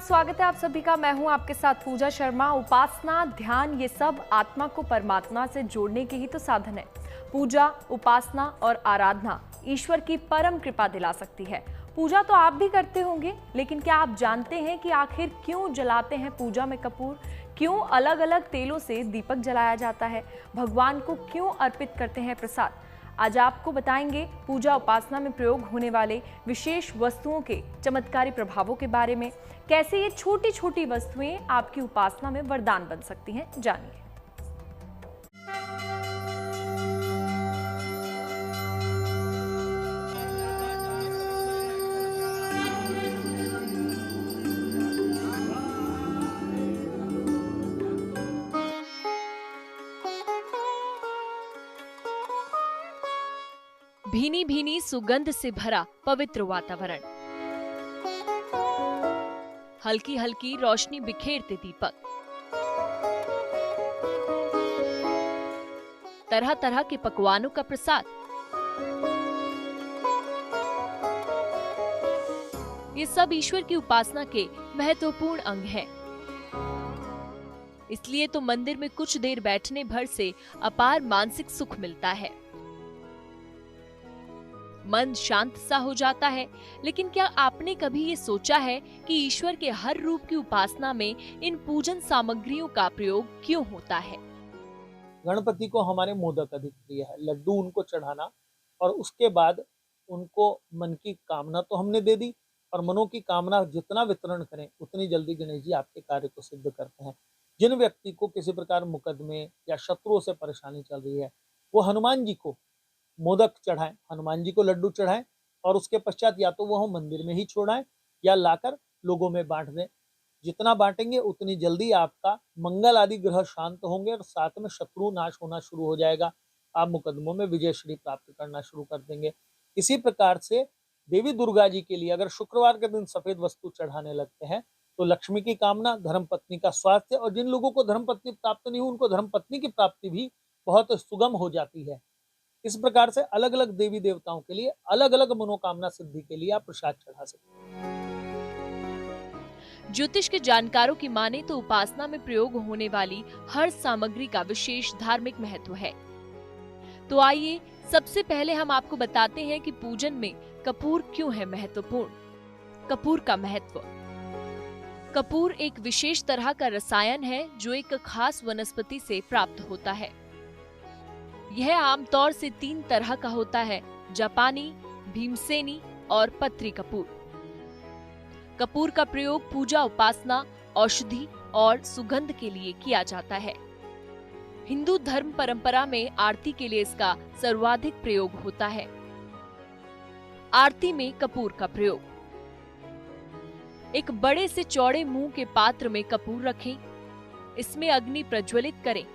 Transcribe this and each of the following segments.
स्वागत है आप सभी का। मैं हूं आपके साथ पूजा शर्मा। उपासना, ध्यान, ये सब आत्मा को परमात्मा से जोड़ने के ही तो साधन है। पूजा, उपासना और आराधना ईश्वर की परम कृपा दिला सकती है। पूजा तो आप भी करते होंगे, लेकिन क्या आप जानते हैं कि आखिर क्यों जलाते हैं पूजा में कपूर? क्यों अलग अलग तेलों से दीपक जलाया जाता है? भगवान को क्यों अर्पित करते हैं प्रसाद? आज आपको बताएंगे पूजा उपासना में प्रयोग होने वाले विशेष वस्तुओं के चमत्कारी प्रभावों के बारे में। कैसे ये छोटी छोटी वस्तुएं आपकी उपासना में वरदान बन सकती हैं, जानिए। भीनी भीनी सुगंध से भरा पवित्र वातावरण, हल्की हल्की रोशनी बिखेरते दीपक, तरह तरह के पकवानों का प्रसाद, ये सब ईश्वर की उपासना के महत्वपूर्ण अंग हैं। इसलिए तो मंदिर में कुछ देर बैठने भर से अपार मानसिक सुख मिलता है, मन शांत सा हो जाता है। लेकिन क्या आपने कभी ये सोचा है कि ईश्वर के हर रूप की उपासना में इन पूजन सामग्रियों का प्रयोग क्यों होता है? गणपति को हमारे मोदक अधिक प्रिय है, लड्डू उनको चढ़ाना, और उसके बाद उनको मन की कामना तो हमने दे दी, और मनों की कामना जितना वितरण करें उतनी जल्दी गणेश जी आपके कार्य को सिद्ध करते हैं। जिन व्यक्ति को किसी प्रकार मुकदमे या शत्रुओं से परेशानी चल रही है, वो हनुमान जी को मोदक चढ़ाएं, हनुमान जी को लड्डू चढ़ाएं, और उसके पश्चात या तो वो मंदिर में ही छोड़ाएं या लाकर लोगों में बांट दें। जितना बांटेंगे उतनी जल्दी आपका मंगल आदि ग्रह शांत होंगे और साथ में शत्रु नाश होना शुरू हो जाएगा। आप मुकदमों में विजय श्री प्राप्त करना शुरू कर देंगे। इसी प्रकार से देवी दुर्गा जी के लिए अगर शुक्रवार के दिन सफेद वस्तु चढ़ाने लगते हैं तो लक्ष्मी की कामना, धर्म पत्नी का स्वास्थ्य, और जिन लोगों को धर्म पत्नी प्राप्त नहीं हुई उनको धर्म पत्नी की प्राप्ति भी बहुत सुगम हो जाती है। इस प्रकार से अलग अलग देवी देवताओं के लिए अलग अलग मनोकामना सिद्धि के लिए आप प्रसाद चढ़ा सकते हैं। ज्योतिष के जानकारों की माने तो उपासना में प्रयोग होने वाली हर सामग्री का विशेष धार्मिक महत्व है। तो आइए सबसे पहले हम आपको बताते हैं कि पूजन में कपूर क्यों है महत्वपूर्ण। कपूर का महत्व। कपूर एक विशेष तरह का रसायन है जो एक खास वनस्पति से प्राप्त होता है। यह आमतौर से 3 तरह का होता है: जापानी, भीमसेनी और पत्री कपूर। कपूर का प्रयोग पूजा, उपासना, औषधि और सुगंध के लिए किया जाता है। हिंदू धर्म परंपरा में आरती के लिए इसका सर्वाधिक प्रयोग होता है। आरती में कपूर का प्रयोग। एक बड़े से चौड़े मुंह के पात्र में कपूर रखें, इसमें अग्नि प्रज्वलित करें।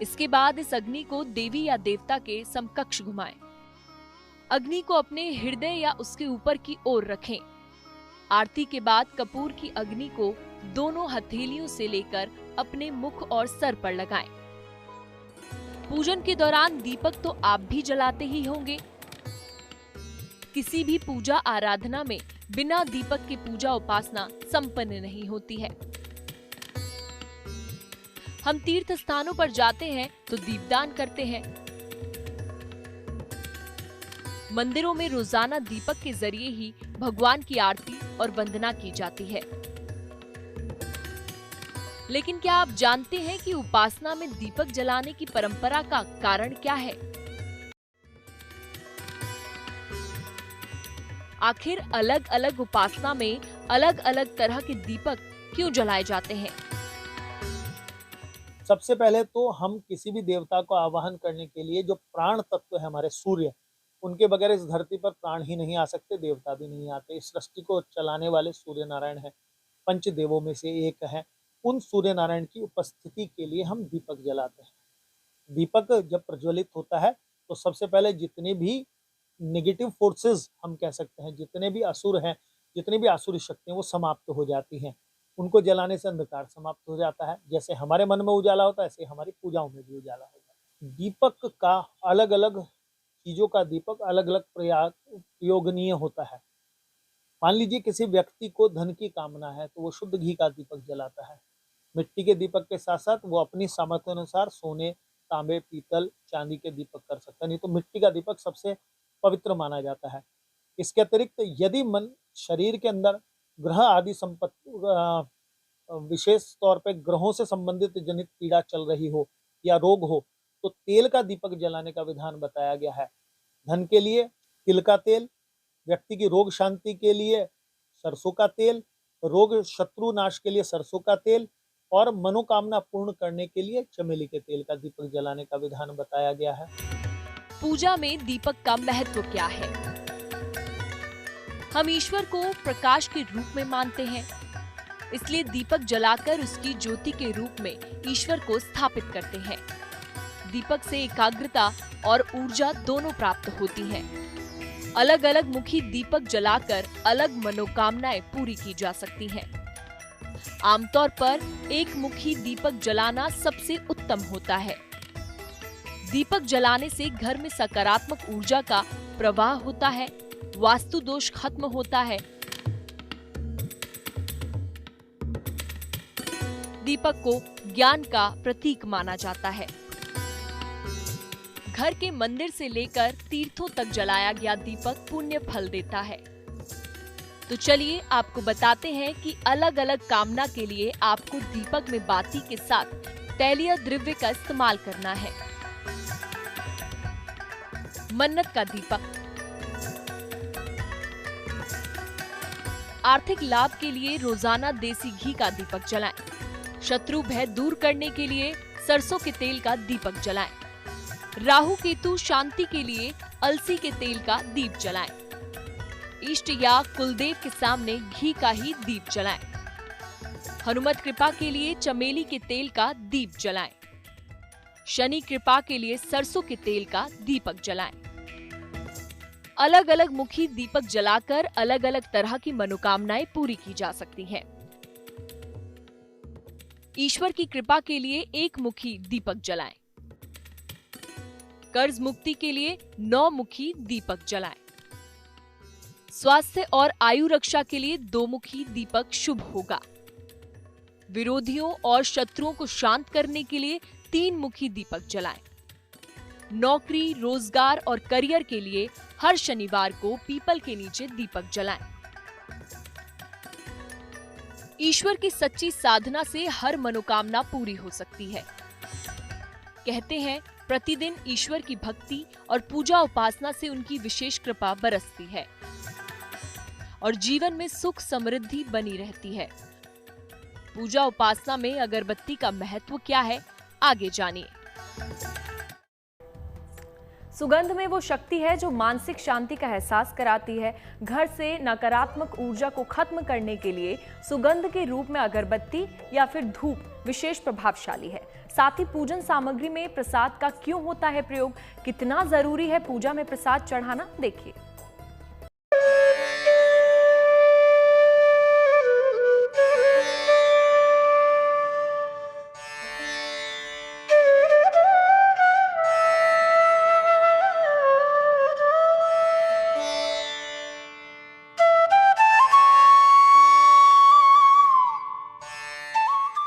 इसके बाद इस अग्नि को देवी या देवता के समकक्ष घुमाएं। अग्नि को अपने हृदय या उसके ऊपर की ओर रखें। आरती के बाद कपूर की अग्नि को दोनों हथेलियों से लेकर अपने मुख और सर पर लगाएं। पूजन के दौरान दीपक तो आप भी जलाते ही होंगे। किसी भी पूजा आराधना में बिना दीपक के पूजा उपासना संपन्न नहीं होती है। हम तीर्थ स्थानों पर जाते हैं तो दीपदान करते हैं। मंदिरों में रोजाना दीपक के जरिए ही भगवान की आरती और वंदना की जाती है। लेकिन क्या आप जानते हैं कि उपासना में दीपक जलाने की परंपरा का कारण क्या है? आखिर अलग अलग उपासना में अलग अलग तरह के दीपक क्यों जलाए जाते हैं? सबसे पहले तो हम किसी भी देवता को आवाहन करने के लिए जो प्राण तत्व है हमारे सूर्य, उनके बगैर इस धरती पर प्राण ही नहीं आ सकते, देवता भी नहीं आते। इस सृष्टि को चलाने वाले सूर्य नारायण है, पंचदेवों में से एक है। उन सूर्य नारायण की उपस्थिति के लिए हम दीपक जलाते हैं। दीपक जब प्रज्वलित होता है तो सबसे पहले जितने भी नेगेटिव फोर्सेस हम कह सकते हैं, जितने भी असुर हैं, जितनी भी आसुरी शक्तियां, वो समाप्त हो जाती हैं। उनको जलाने से अंधकार समाप्त हो जाता है। जैसे हमारे मन में उजाला होता है, ऐसे हमारी पूजाओं में भी उजाला होता है। दीपक का अलग अलग चीजों का दीपक अलग अलग प्रयोगनीय होता है। मान लीजिए किसी व्यक्ति को धन की कामना है तो वो शुद्ध घी का दीपक जलाता है। मिट्टी के दीपक के साथ साथ वो अपनी सामर्थ्य अनुसार सोने, तांबे, पीतल, चांदी के दीपक कर सकता है, नहीं तो मिट्टी का दीपक सबसे पवित्र माना जाता है। इसके अतिरिक्त यदि मन शरीर के अंदर ग्रह आदि संपत्ति विशेष तौर पे ग्रहों से संबंधित जनित पीड़ा चल रही हो या रोग हो तो तेल का दीपक जलाने का विधान बताया गया है। धन के लिए तिल का तेल, व्यक्ति की रोग शांति के लिए सरसों का तेल, रोग शत्रु नाश के लिए सरसों का तेल और मनोकामना पूर्ण करने के लिए चमेली के तेल का दीपक जलाने का विधान बताया गया है। पूजा में दीपक का महत्व क्या है? हम ईश्वर को प्रकाश के रूप में मानते हैं, इसलिए दीपक जलाकर उसकी ज्योति के रूप में ईश्वर को स्थापित करते हैं। दीपक से एकाग्रता और ऊर्जा दोनों प्राप्त होती हैं। अलग अलग मुखी दीपक जलाकर अलग मनोकामनाएं पूरी की जा सकती हैं। आमतौर पर एक मुखी दीपक जलाना सबसे उत्तम होता है। दीपक जलाने से घर में सकारात्मक ऊर्जा का प्रवाह होता है, वास्तु दोष खत्म होता है। दीपक को ज्ञान का प्रतीक माना जाता है। घर के मंदिर से लेकर तीर्थों तक जलाया गया दीपक पुण्य फल देता है। तो चलिए आपको बताते हैं कि अलग अलग कामना के लिए आपको दीपक में बाती के साथ तैलीय द्रव्य का इस्तेमाल करना है। मन्नत का दीपक। आर्थिक लाभ के लिए रोजाना देसी घी का दीपक जलाएं। शत्रु भय दूर करने के लिए सरसों के तेल का दीपक जलाएं। राहु केतु शांति के लिए अलसी के तेल का दीप जलाएं। इष्ट या कुलदेव के सामने घी का ही दीप जलाएं। हनुमत कृपा के लिए चमेली के तेल का दीप जलाएं। शनि कृपा के लिए सरसों के तेल का दीपक जलाएं। अलग अलग मुखी दीपक जलाकर अलग अलग तरह की मनोकामनाएं पूरी की जा सकती हैं। ईश्वर की कृपा के लिए एक मुखी दीपक जलाएं। कर्ज मुक्ति के लिए 9 मुखी दीपक जलाएं। स्वास्थ्य और आयु रक्षा के लिए 2 मुखी दीपक शुभ होगा। विरोधियों और शत्रुओं को शांत करने के लिए 3 मुखी दीपक जलाएं। नौकरी, रोजगार और करियर के लिए हर शनिवार को पीपल के नीचे दीपक जलाएं। ईश्वर की सच्ची साधना से हर मनोकामना पूरी हो सकती है। कहते हैं प्रतिदिन ईश्वर की भक्ति और पूजा उपासना से उनकी विशेष कृपा बरसती है और जीवन में सुख समृद्धि बनी रहती है। पूजा उपासना में अगरबत्ती का महत्व क्या है, आगे जानिए। सुगंध में वो शक्ति है जो मानसिक शांति का एहसास कराती है। घर से नकारात्मक ऊर्जा को खत्म करने के लिए सुगंध के रूप में अगरबत्ती या फिर धूप विशेष प्रभावशाली है। साथ ही पूजन सामग्री में प्रसाद का क्यों होता है प्रयोग, कितना जरूरी है पूजा में प्रसाद चढ़ाना, देखिए।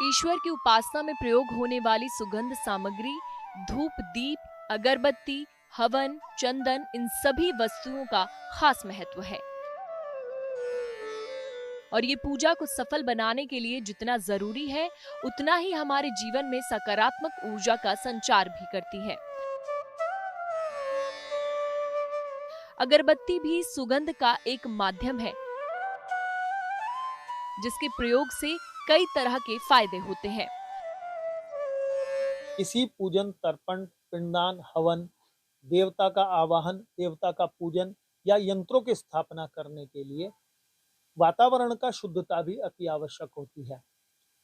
ईश्वर की उपासना में प्रयोग होने वाली सुगंध सामग्री धूप, दीप, अगरबत्ती, हवन, चंदन, इन सभी वस्तुओं का खास महत्व है और ये पूजा को सफल बनाने के लिए जितना जरूरी है उतना ही हमारे जीवन में सकारात्मक ऊर्जा का संचार भी करती है। अगरबत्ती भी सुगंध का एक माध्यम है जिसके प्रयोग से कई तरह के फायदे होते हैं। किसी पूजन, तर्पण, पिंडदान, हवन, देवता का आवाहन, देवता का पूजन या यंत्रों की स्थापना करने के लिए वातावरण का शुद्धता भी अति आवश्यक होती है।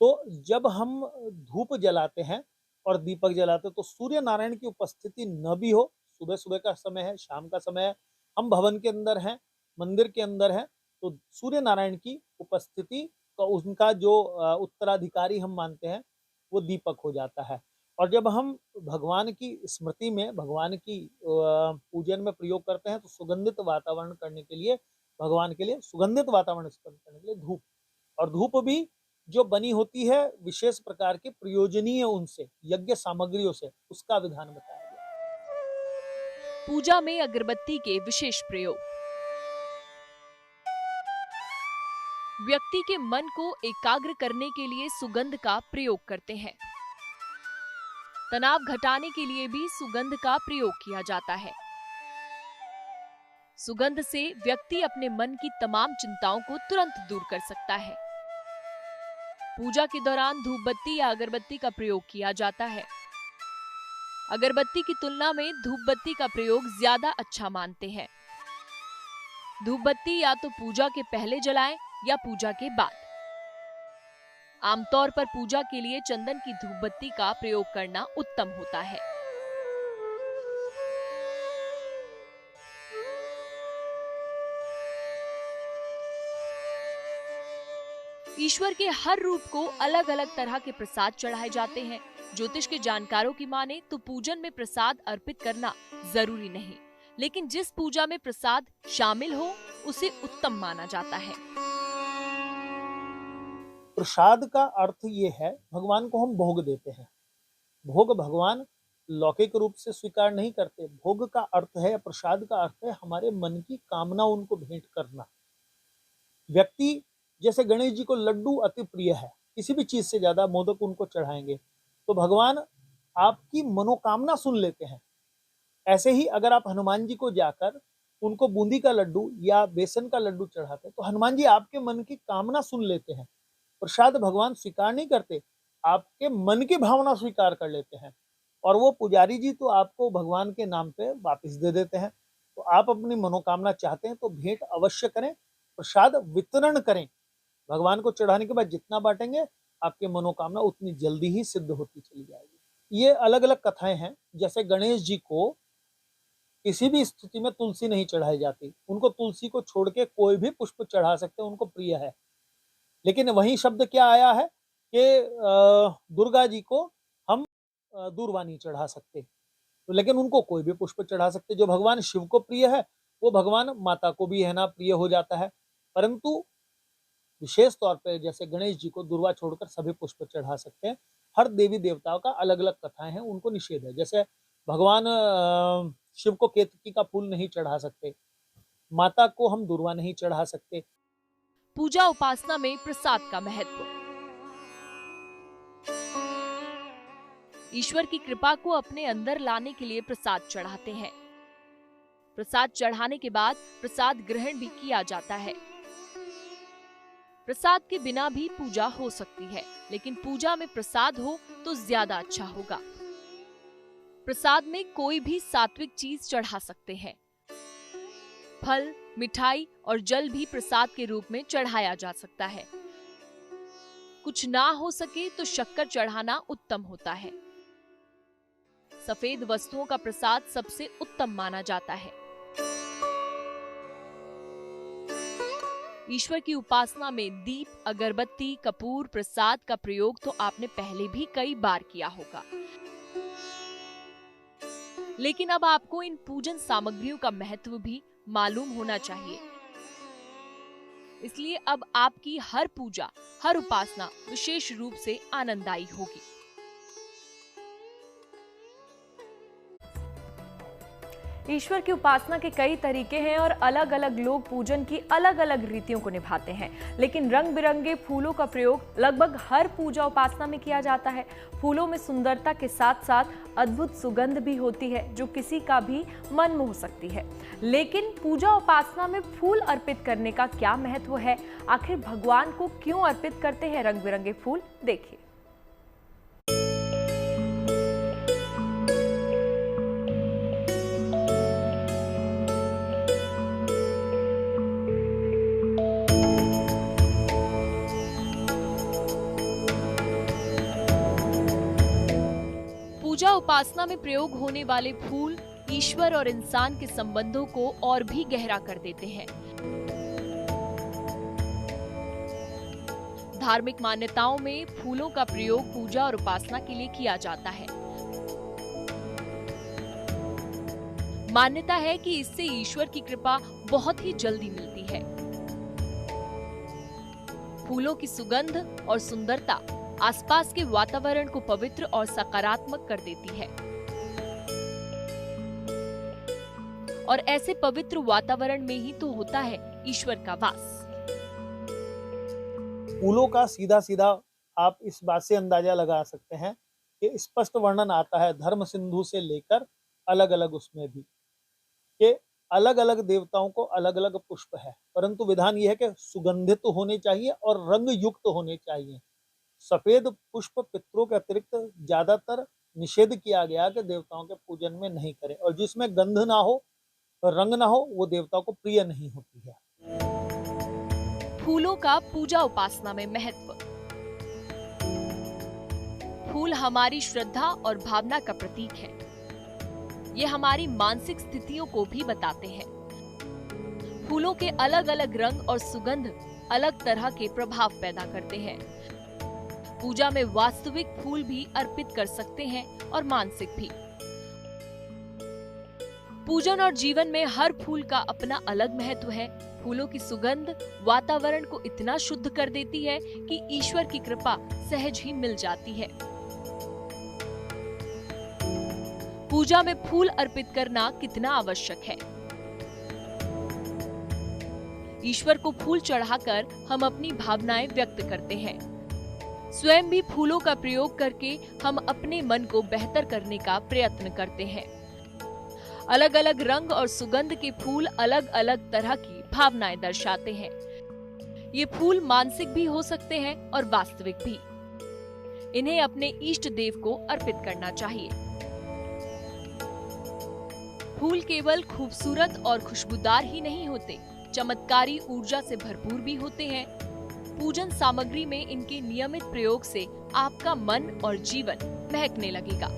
तो जब हम धूप जलाते हैं और दीपक जलाते हैं तो सूर्य नारायण की उपस्थिति न भी हो, सुबह सुबह का समय है, शाम का समय है, हम भवन के अंदर हैं, मंदिर के अंदर हैं, तो सूर्य नारायण की उपस्थिति का उनका जो उत्तराधिकारी हम मानते हैं वो दीपक हो जाता है। और जब हम भगवान की स्मृति में, भगवान की पूजन में प्रयोग करते हैं तो सुगंधित वातावरण करने के लिए भगवान के लिए सुगंधित वातावरण उत्पन्न करने के लिए धूप, और धूप भी जो बनी होती है विशेष प्रकार के प्रयोजनीय उनसे यज्ञ सामग्रियों से, उसका विधान बताया गया। पूजा में अगरबत्ती के विशेष प्रयोग। व्यक्ति के मन को एकाग्र करने के लिए सुगंध का प्रयोग करते हैं। तनाव घटाने के लिए भी सुगंध का प्रयोग किया जाता है। सुगंध से व्यक्ति अपने मन की तमाम चिंताओं को तुरंत दूर कर सकता है। पूजा के दौरान धूप बत्ती या अगरबत्ती का प्रयोग किया जाता है। अगरबत्ती की तुलना में धूप बत्ती का प्रयोग ज्यादा अच्छा मानते हैं। धूप बत्ती या तो पूजा के पहले जलाएं या पूजा के बाद। आमतौर पर पूजा के लिए चंदन की धूप बत्ती का प्रयोग करना उत्तम होता है। ईश्वर के हर रूप को अलग अलग तरह के प्रसाद चढ़ाए जाते हैं। ज्योतिष के जानकारों की माने तो पूजन में प्रसाद अर्पित करना जरूरी नहीं, लेकिन जिस पूजा में प्रसाद शामिल हो उसे उत्तम माना जाता है। प्रसाद का अर्थ ये है, भगवान को हम भोग देते हैं। भोग भगवान लौकिक रूप से स्वीकार नहीं करते। भोग का अर्थ है, प्रसाद का अर्थ है हमारे मन की कामना उनको भेंट करना। व्यक्ति जैसे गणेश जी को लड्डू अति प्रिय है, किसी भी चीज से ज्यादा मोदक उनको चढ़ाएंगे तो भगवान आपकी मनोकामना सुन लेते हैं। ऐसे ही अगर आप हनुमान जी को जाकर उनको बूंदी का लड्डू या बेसन का लड्डू चढ़ाते हैं तो हनुमान जी आपके मन की कामना सुन लेते हैं। प्रसाद भगवान स्वीकार नहीं करते, आपके मन की भावना स्वीकार कर लेते हैं, और वो पुजारी जी तो आपको भगवान के नाम पे वापस दे देते हैं। तो आप अपनी मनोकामना चाहते हैं तो भेंट अवश्य करें, प्रसाद वितरण करें। भगवान को चढ़ाने के बाद जितना बांटेंगे आपकी मनोकामना उतनी जल्दी ही सिद्ध होती चली जाएगी। ये अलग अलग कथाएं हैं। जैसे गणेश जी को किसी भी स्थिति में तुलसी नहीं चढ़ाई जाती, उनको तुलसी को छोड़ के कोई भी पुष्प चढ़ा सकते हैं, उनको प्रिय है। लेकिन वही शब्द क्या आया है कि दुर्गा जी को हम दूर्वा नहीं चढ़ा सकते, तो लेकिन उनको कोई भी पुष्प चढ़ा सकते। जो भगवान शिव को प्रिय है वो भगवान माता को भी है ना प्रिय हो जाता है। परंतु विशेष तौर पे जैसे गणेश जी को दुर्वा छोड़कर सभी पुष्प चढ़ा सकते हैं। हर देवी देवताओं का अलग अलग कथाएं हैं, उनको निषेध है। जैसे भगवान शिव को केतकी का फूल नहीं चढ़ा सकते, माता को हम दुर्वा नहीं चढ़ा सकते। पूजा उपासना में प्रसाद का महत्व। ईश्वर की कृपा को अपने अंदर लाने के लिए प्रसाद चढ़ाते हैं। प्रसाद चढ़ाने के बाद प्रसाद ग्रहण भी किया जाता है। प्रसाद के बिना भी पूजा हो सकती है, लेकिन पूजा में प्रसाद हो तो ज्यादा अच्छा होगा। प्रसाद में कोई भी सात्विक चीज चढ़ा सकते हैं। फल, मिठाई और जल भी प्रसाद के रूप में चढ़ाया जा सकता है। कुछ ना हो सके तो शक्कर चढ़ाना उत्तम होता है। सफेद वस्तुओं का प्रसाद सबसे उत्तम माना जाता है। ईश्वर की उपासना में दीप, अगरबत्ती, कपूर, प्रसाद का प्रयोग तो आपने पहले भी कई बार किया होगा, लेकिन अब आपको इन पूजन सामग्रियों का महत्व भी मालूम होना चाहिए। इसलिए अब आपकी हर पूजा, हर उपासना विशेष रूप से आनंददायी होगी। ईश्वर की उपासना के कई तरीके हैं और अलग अलग लोग पूजन की अलग अलग रीतियों को निभाते हैं, लेकिन रंग बिरंगे फूलों का प्रयोग लगभग हर पूजा उपासना में किया जाता है। फूलों में सुंदरता के साथ साथ अद्भुत सुगंध भी होती है जो किसी का भी मन मोह सकती है। लेकिन पूजा उपासना में फूल अर्पित करने का क्या महत्व है? आखिर भगवान को क्यों अर्पित करते हैं रंग बिरंगे फूल? देखिए। पूजा उपासना में प्रयोग होने वाले फूल ईश्वर और इंसान के संबंधों को और भी गहरा कर देते हैं। धार्मिक मान्यताओं में फूलों का प्रयोग पूजा और उपासना के लिए किया जाता है। मान्यता है कि इससे ईश्वर की कृपा बहुत ही जल्दी मिलती है। फूलों की सुगंध और सुंदरता आसपास के वातावरण को पवित्र और सकारात्मक कर देती है और ऐसे पवित्र वातावरण में ही तो होता है ईश्वर का वास। फूलों का सीधा सीधा आप इस बात से अंदाजा लगा सकते हैं कि स्पष्ट वर्णन आता है धर्म सिंधु से लेकर अलग अलग उसमें भी कि अलग अलग देवताओं को अलग अलग पुष्प है, परंतु विधान यह है कि सुगंधित होने चाहिए और रंग युक्त होने चाहिए। सफेद पुष्प पितरों के अतिरिक्त ज्यादातर निषेध किया गया कि देवताओं के पूजन में नहीं करें, और जिसमें गंध ना हो, रंग ना हो, वो देवताओं को प्रिय नहीं होती है। फूलों का पूजा उपासना में महत्व। फूल हमारी श्रद्धा और भावना का प्रतीक है। ये हमारी मानसिक स्थितियों को भी बताते हैं। फूलों के अलग अलग रंग और सुगंध अलग तरह के प्रभाव पैदा करते हैं। पूजा में वास्तविक फूल भी अर्पित कर सकते हैं और मानसिक भी। पूजन और जीवन में हर फूल का अपना अलग महत्व है। फूलों की सुगंध वातावरण को इतना शुद्ध कर देती है कि ईश्वर की कृपा सहज ही मिल जाती है। पूजा में फूल अर्पित करना कितना आवश्यक है। ईश्वर को फूल चढ़ाकर हम अपनी भावनाएं व्यक्त करते हैं। स्वयं भी फूलों का प्रयोग करके हम अपने मन को बेहतर करने का प्रयत्न करते हैं। अलग अलग रंग और सुगंध के फूल अलग अलग तरह की भावनाएं दर्शाते हैं। ये फूल मानसिक भी हो सकते हैं और वास्तविक भी। इन्हें अपने इष्ट देव को अर्पित करना चाहिए। फूल केवल खूबसूरत और खुशबूदार ही नहीं होते, चमत्कारी ऊर्जा से भरपूर भी होते हैं। पूजन सामग्री में इनके नियमित प्रयोग से आपका मन और जीवन महकने लगेगा।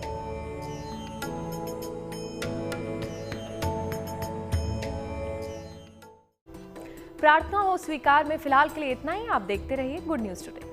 प्रार्थना हो स्वीकार में फिलहाल के लिए इतना ही। आप देखते रहिए गुड न्यूज टुडे।